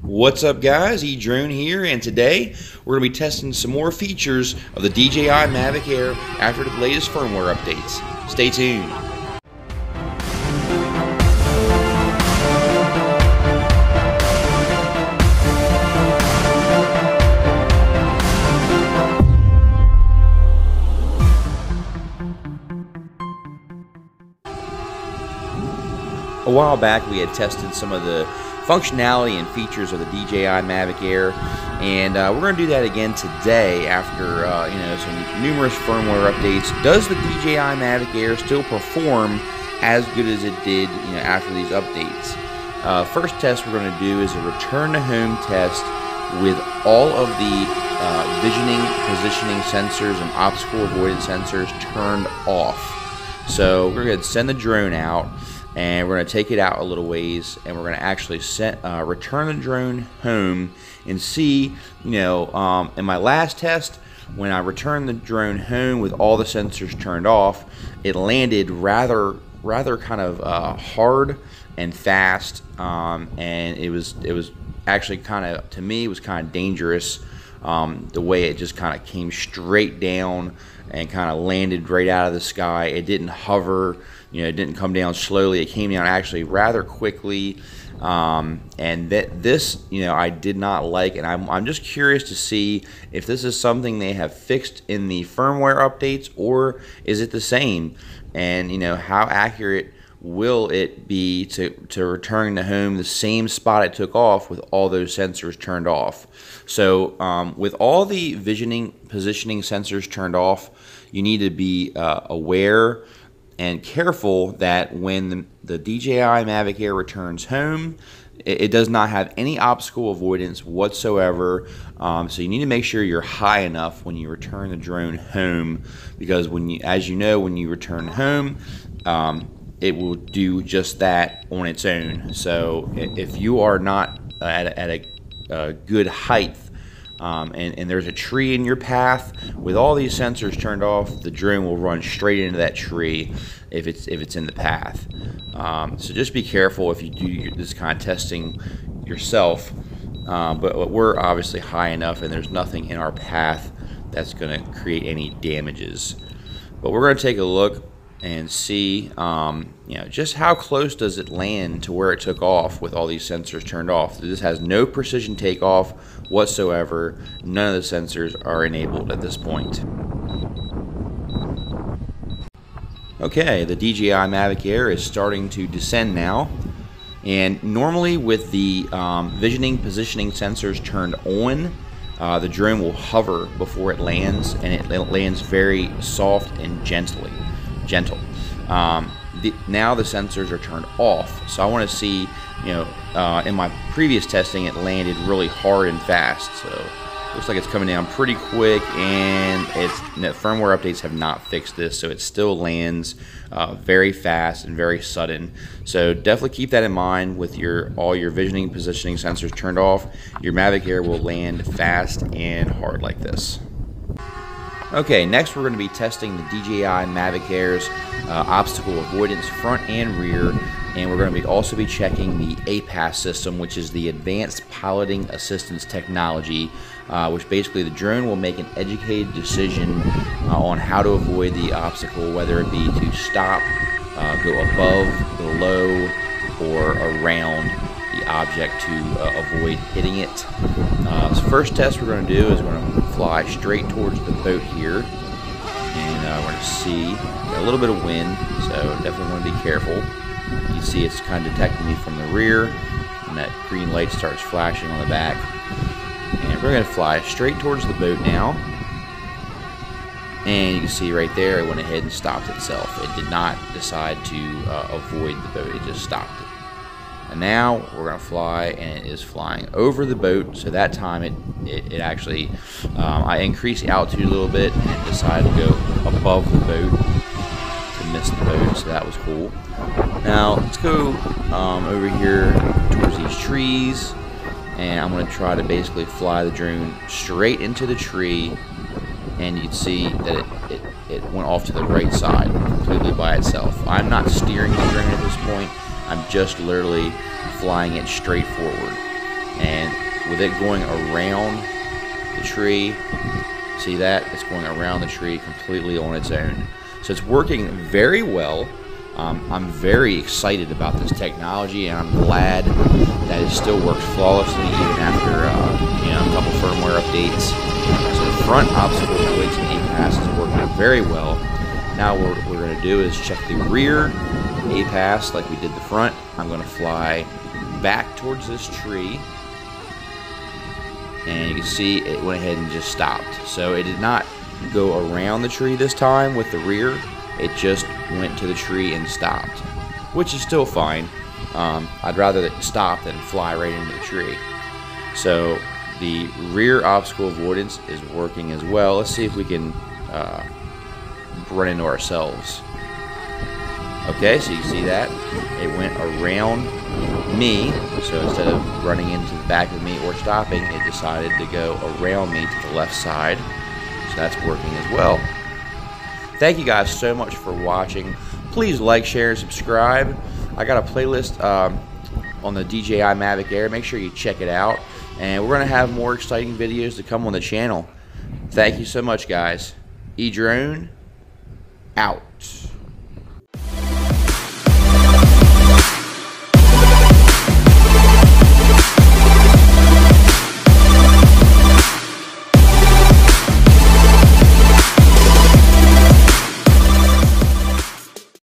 What's up guys, edrone here, and today we're going to be testing some more features of the Dji Mavic Air after the latest firmware updates. Stay tuned. A while back we had tested some of the functionality and features of the Dji Mavic Air, and we're going to do that again today after some numerous firmware updates. Does the Dji Mavic Air still perform as good as it did after these updates? First test we're going to do is a return to home test with all of the visioning, positioning sensors and obstacle avoidance sensors turned off. So we're going to send the drone out, and we're going to take it out a little ways, and we're going to actually return the drone home and see, in my last test, when I returned the drone home with all the sensors turned off, it landed rather kind of hard and fast, and it was actually kind of, to me, it was kind of dangerous, the way it just kind of came straight down and kind of landed right out of the sky. It didn't hover. It didn't come down slowly. It came down actually rather quickly, and this I did not like, and I'm just curious to see if this is something they have fixed in the firmware updates, or is it the same, and how accurate will it be to return to home the same spot it took off with all those sensors turned off. So with all the visioning, positioning sensors turned off, you need to be aware and careful that when the Dji Mavic Air returns home, it does not have any obstacle avoidance whatsoever. So you need to make sure you're high enough when you return the drone home, because as you know, when you return home, it will do just that on its own. So if you are not at a good height, and there's a tree in your path, with all these sensors turned off, the drone will run straight into that tree if it's in the path. So just be careful if you do this kind of testing yourself. But we're obviously high enough, and there's nothing in our path that's going to create any damages. But we're going to take a look and see just how close does it land to where it took off with all these sensors turned off. This has no precision takeoff whatsoever. None of the sensors are enabled at this point. Okay, the Dji Mavic Air is starting to descend now, and normally with the visioning, positioning sensors turned on, the drone will hover before it lands, and it lands very soft and gentle. Now the sensors are turned off, so I want to see, in my previous testing it landed really hard and fast, so looks like it's coming down pretty quick, and firmware updates have not fixed this, so it still lands very fast and very sudden. So definitely keep that in mind with all your visioning, positioning sensors turned off. Your Mavic Air will land fast and hard like this. Okay, next we're going to be testing the Dji Mavic Air's obstacle avoidance front and rear, and we're going to also be checking the APAS system, which is the Advanced Piloting Assistance Technology, which basically the drone will make an educated decision on how to avoid the obstacle, whether it be to stop, go above, below, or around the object to avoid hitting it. So first test we're going to do is we're going to fly straight towards the boat here, and we're going to see a little bit of wind, so definitely want to be careful. You see it's kind of detecting me from the rear, and that green light starts flashing on the back. And we're going to fly straight towards the boat now, and you can see right there it went ahead and stopped itself. It did not decide to avoid the boat, it just stopped it. And now we're going to fly, and it is flying over the boat. So that time it actually, I increased the altitude a little bit, and it decided to go above the boat to miss the boat. So that was cool. Now let's go over here towards these trees, and I'm going to try to basically fly the drone straight into the tree, and you can see that it went off to the right side completely by itself. I'm not steering the drone at this point. I'm just literally flying it straight forward. And with it going around the tree. See that? It's going around the tree completely on its own. So it's working very well. I'm very excited about this technology, and I'm glad that it still works flawlessly even after a couple firmware updates. So the front obstacle avoidance and A-pass is working very well. Now what we're going to do is check the rear A-pass like we did the front. I'm going to fly back towards this tree, and you can see it went ahead and just stopped. So it did not go around the tree this time with the rear. It just went to the tree and stopped, which is still fine. I'd rather it stop than fly right into the tree. So the rear obstacle avoidance is working as well. Let's see if we can run into ourselves. Okay, so you see that? It went around me, so instead of running into the back of me or stopping, it decided to go around me to the left side. So that's working as well. Thank you guys so much for watching. Please like, share, and subscribe. I got a playlist on the Dji Mavic Air. Make sure you check it out. And we're going to have more exciting videos to come on the channel. Thank you so much, guys. Edrone out.